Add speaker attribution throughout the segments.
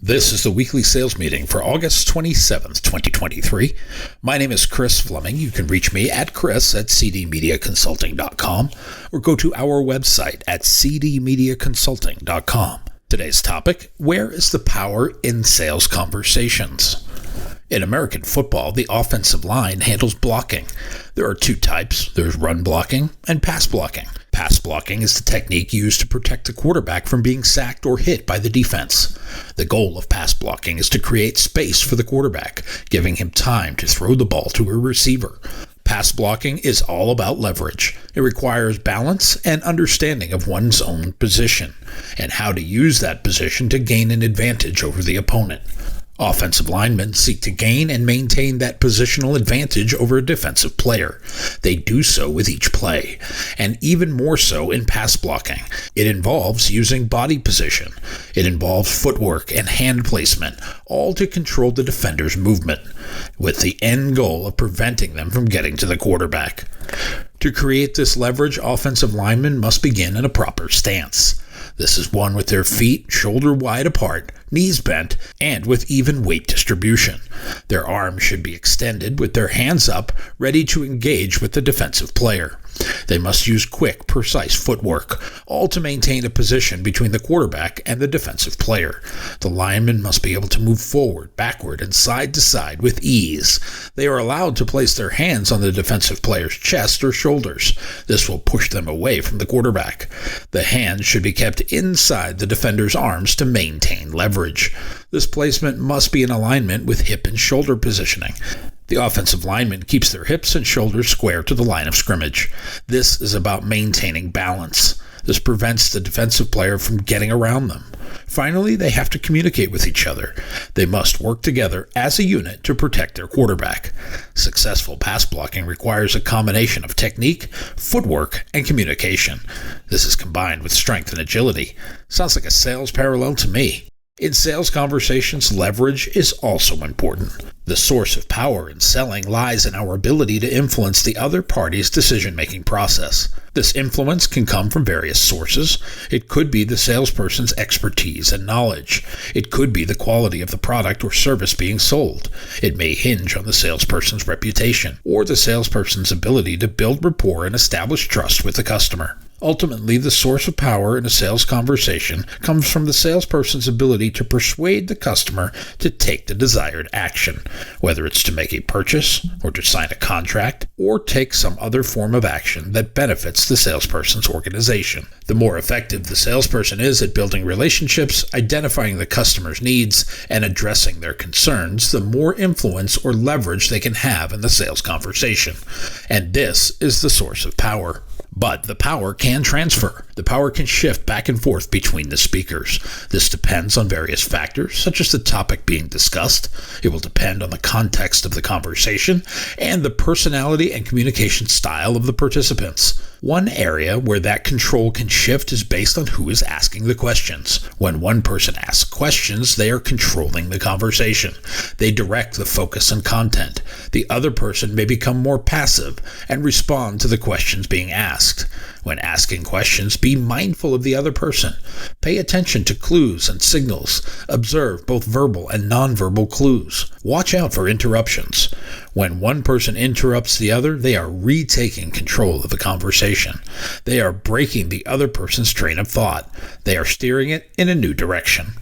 Speaker 1: This is the weekly sales meeting for August 27th, 2023. My name is Chris Fleming. You can reach me at chris@cdmediaconsulting.com or go to our website at cdmediaconsulting.com. Today's topic, where is the power in sales conversations? In American football, the offensive line handles blocking. There are two types. There's run blocking and pass blocking. Pass blocking is the technique used to protect the quarterback from being sacked or hit by the defense. The goal of pass blocking is to create space for the quarterback, giving him time to throw the ball to a receiver. Pass blocking is all about leverage. It requires balance and understanding of one's own position and how to use that position to gain an advantage over the opponent. Offensive linemen seek to gain and maintain that positional advantage over a defensive player. They do so with each play, and even more so in pass blocking. It involves using body position. It involves footwork and hand placement, all to control the defender's movement, with the end goal of preventing them from getting to the quarterback. To create this leverage, offensive linemen must begin in a proper stance. This is one with their feet shoulder wide apart, knees bent, and with even weight distribution. Their arms should be extended with their hands up, ready to engage with the defensive player. They must use quick, precise footwork, all to maintain a position between the quarterback and the defensive player. The linemen must be able to move forward, backward, and side to side with ease. They are allowed to place their hands on the defensive player's chest or shoulders. This will push them away from the quarterback. The hands should be kept inside the defender's arms to maintain leverage. This placement must be in alignment with hip and shoulder positioning. The offensive lineman keeps their hips and shoulders square to the line of scrimmage. This is about maintaining balance. This prevents the defensive player from getting around them. Finally, they have to communicate with each other. They must work together as a unit to protect their quarterback. Successful pass blocking requires a combination of technique, footwork, and communication. This is combined with strength and agility. Sounds like a sales parallel to me. In sales conversations, leverage is also important. The source of power in selling lies in our ability to influence the other party's decision-making process. This influence can come from various sources. It could be the salesperson's expertise and knowledge. It could be the quality of the product or service being sold. It may hinge on the salesperson's reputation or the salesperson's ability to build rapport and establish trust with the customer. Ultimately, the source of power in a sales conversation comes from the salesperson's ability to persuade the customer to take the desired action, whether it's to make a purchase, or to sign a contract, or take some other form of action that benefits the salesperson's organization. The more effective the salesperson is at building relationships, identifying the customer's needs, and addressing their concerns, the more influence or leverage they can have in the sales conversation. And this is the source of power. But the power can transfer. The power can shift back and forth between the speakers. This depends on various factors, such as the topic being discussed. It will depend on the context of the conversation and the personality and communication style of the participants. One area where that control can shift is based on who is asking the questions. When one person asks questions, they are controlling the conversation. They direct the focus and content. The other person may become more passive and respond to the questions being asked. When asking questions, be mindful of the other person. Pay attention to clues and signals. Observe both verbal and nonverbal clues. Watch out for interruptions. When one person interrupts the other, they are retaking control of the conversation. They are breaking the other person's train of thought. They are steering it in a new direction.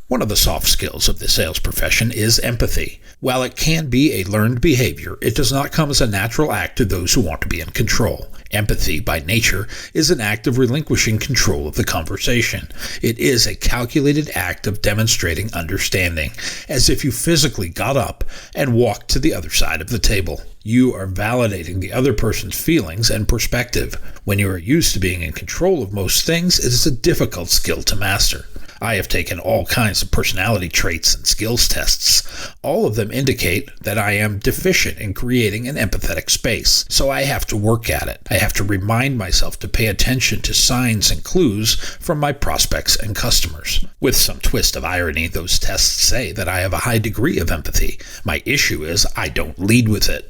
Speaker 1: One of the soft skills of the sales profession is empathy. While it can be a learned behavior, it does not come as a natural act to those who want to be in control. Empathy, by nature, is an act of relinquishing control of the conversation. It is a calculated act of demonstrating understanding, as if you physically got up and walked to the other side of the table. You are validating the other person's feelings and perspective. When you are used to being in control of most things, it is a difficult skill to master. I have taken all kinds of personality traits and skills tests. All of them indicate that I am deficient in creating an empathetic space, so I have to work at it. I have to remind myself to pay attention to signs and clues from my prospects and customers. With some twist of irony, those tests say that I have a high degree of empathy. My issue is I don't lead with it.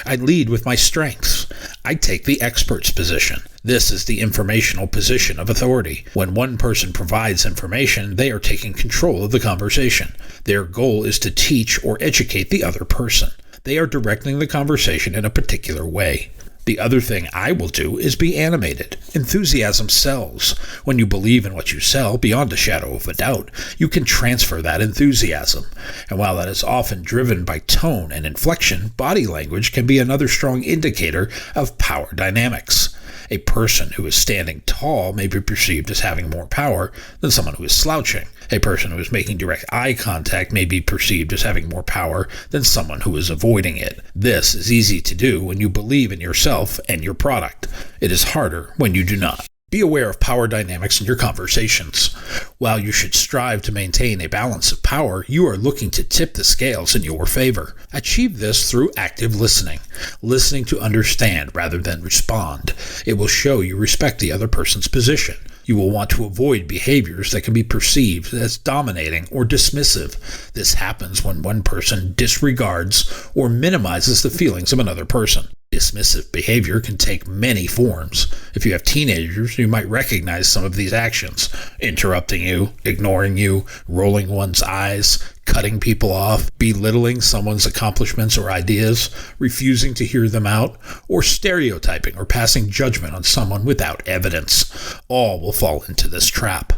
Speaker 1: I lead with my strengths. I take the expert's position. This is the informational position of authority. When one person provides information, they are taking control of the conversation. Their goal is to teach or educate the other person. They are directing the conversation in a particular way. The other thing I will do is be animated. Enthusiasm sells. When you believe in what you sell, beyond a shadow of a doubt, you can transfer that enthusiasm. And while that is often driven by tone and inflection, body language can be another strong indicator of power dynamics. A person who is standing tall may be perceived as having more power than someone who is slouching. A person who is making direct eye contact may be perceived as having more power than someone who is avoiding it. This is easy to do when you believe in yourself and your product. It is harder when you do not. Be aware of power dynamics in your conversations. While you should strive to maintain a balance of power, you are looking to tip the scales in your favor. Achieve this through active listening. Listening to understand rather than respond. It will show you respect the other person's position. You will want to avoid behaviors that can be perceived as dominating or dismissive. This happens when one person disregards or minimizes the feelings of another person. Dismissive behavior can take many forms. If you have teenagers, you might recognize some of these actions: interrupting you, ignoring you, rolling one's eyes, cutting people off, belittling someone's accomplishments or ideas, refusing to hear them out, or stereotyping or passing judgment on someone without evidence. All will fall into this trap.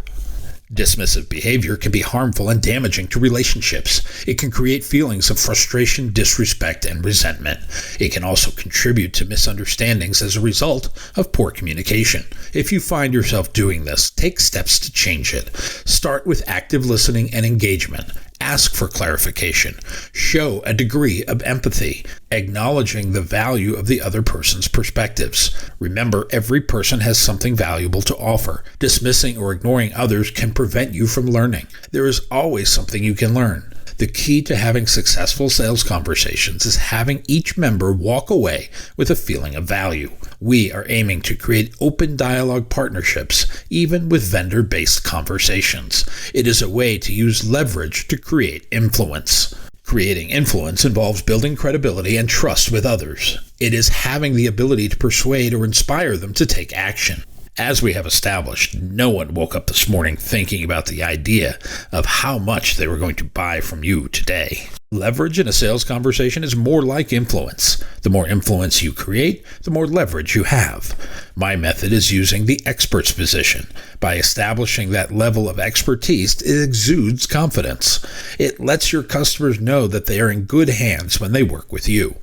Speaker 1: Dismissive behavior can be harmful and damaging to relationships. It can create feelings of frustration, disrespect, and resentment. It can also contribute to misunderstandings as a result of poor communication. If you find yourself doing this, take steps to change it. Start with active listening and engagement. Ask for clarification. Show a degree of empathy, acknowledging the value of the other person's perspectives. Remember, every person has something valuable to offer. Dismissing or ignoring others can prevent you from learning. There is always something you can learn. The key to having successful sales conversations is having each member walk away with a feeling of value. We are aiming to create open dialogue partnerships, even with vendor-based conversations. It is a way to use leverage to create influence. Creating influence involves building credibility and trust with others. It is having the ability to persuade or inspire them to take action. As we have established, no one woke up this morning thinking about the idea of how much they were going to buy from you today. Leverage in a sales conversation is more like influence. The more influence you create, the more leverage you have. My method is using the expert's position. By establishing that level of expertise, it exudes confidence. It lets your customers know that they are in good hands when they work with you.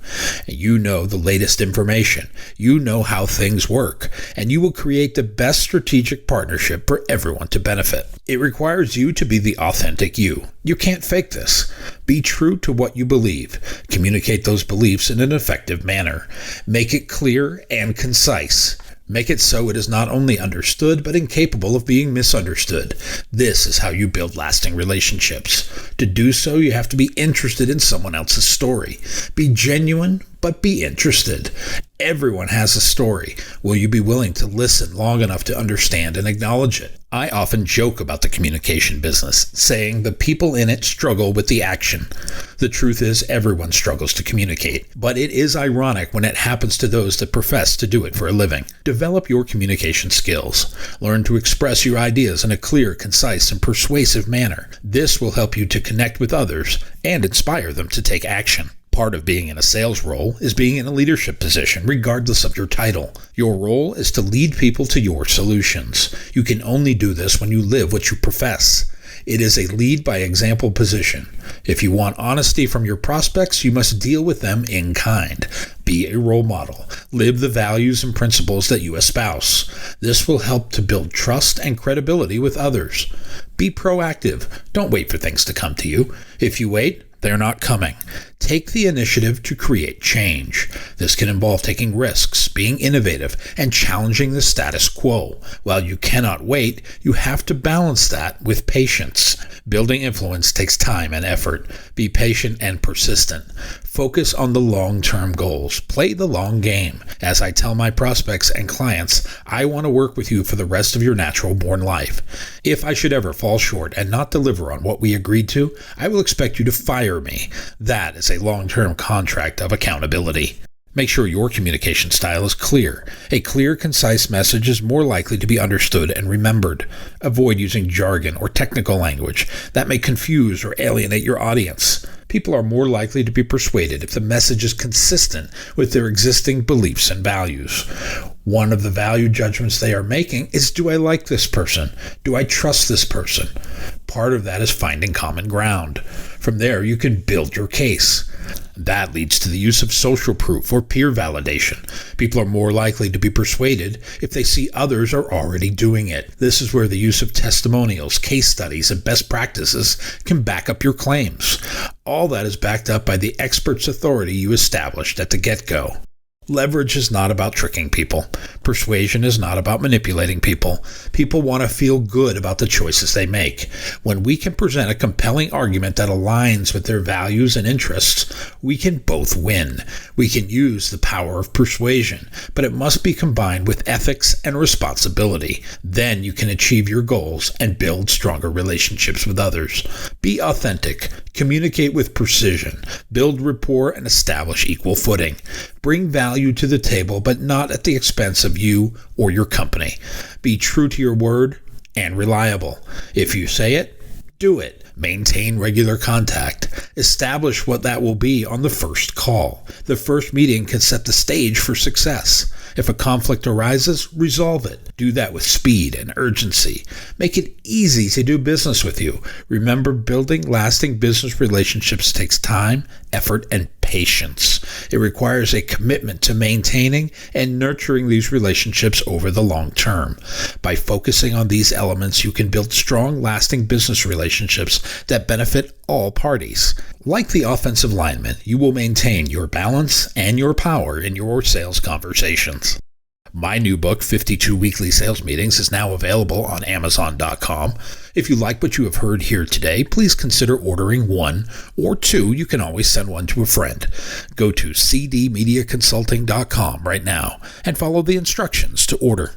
Speaker 1: You know the latest information. You know how things work, and you will create the best strategic partnership for everyone to benefit. It requires you to be the authentic you. You can't fake this. Be true to what you believe. Communicate those beliefs in an effective manner. Make it clear and concise. Make it so it is not only understood, but incapable of being misunderstood. This is how you build lasting relationships. To do so, you have to be interested in someone else's story. Be genuine, but be interested. Everyone has a story. Will you be willing to listen long enough to understand and acknowledge it? I often joke about the communication business, saying the people in it struggle with the action. The truth is, everyone struggles to communicate, but it is ironic when it happens to those that profess to do it for a living. Develop your communication skills. Learn to express your ideas in a clear, concise, and persuasive manner. This will help you to connect with others and inspire them to take action. Part of being in a sales role is being in a leadership position, regardless of your title. Your role is to lead people to your solutions. You can only do this when you live what you profess. It is a lead by example position. If you want honesty from your prospects, you must deal with them in kind. Be a role model. Live the values and principles that you espouse. This will help to build trust and credibility with others. Be proactive. Don't wait for things to come to you. If you wait, they're not coming. Take the initiative to create change. This can involve taking risks, being innovative, and challenging the status quo. While you cannot wait, you have to balance that with patience. Building influence takes time and effort. Be patient and persistent. Focus on the long-term goals. Play the long game. As I tell my prospects and clients, I want to work with you for the rest of your natural-born life. If I should ever fall short and not deliver on what we agreed to, I will expect you to fire me. That is a long-term contract of accountability. Make sure your communication style is clear. A clear, concise message is more likely to be understood and remembered. Avoid using jargon or technical language that may confuse or alienate your audience. People are more likely to be persuaded if the message is consistent with their existing beliefs and values. One of the value judgments they are making is, do I like this person? Do I trust this person? Part of that is finding common ground. From there, you can build your case. That leads to the use of social proof or peer validation. People are more likely to be persuaded if they see others are already doing it. This is where the use of testimonials, case studies, and best practices can back up your claims. All that is backed up by the expert's authority you established at the get-go. Leverage is not about tricking people. Persuasion is not about manipulating people. People want to feel good about the choices they make. When we can present a compelling argument that aligns with their values and interests, we can both win. We can use the power of persuasion, but it must be combined with ethics and responsibility. Then you can achieve your goals and build stronger relationships with others. Be authentic. Communicate with precision. Build rapport and establish equal footing. Bring value to the table, but not at the expense of you or your company. Be true to your word and reliable. If you say it, do it. Maintain regular contact. Establish what that will be on the first call. The first meeting can set the stage for success. If a conflict arises, resolve it. Do that with speed and urgency. Make it easy to do business with you. Remember, building lasting business relationships takes time, effort, and patience. It requires a commitment to maintaining and nurturing these relationships over the long term. By focusing on these elements, you can build strong, lasting business relationships that benefit all parties. Like the offensive lineman, you will maintain your balance and your power in your sales conversations. My new book, 52 Weekly Sales Meetings, is now available on Amazon.com. If you like what you have heard here today, please consider ordering one or two. You can always send one to a friend. Go to cdmediaconsulting.com right now and follow the instructions to order.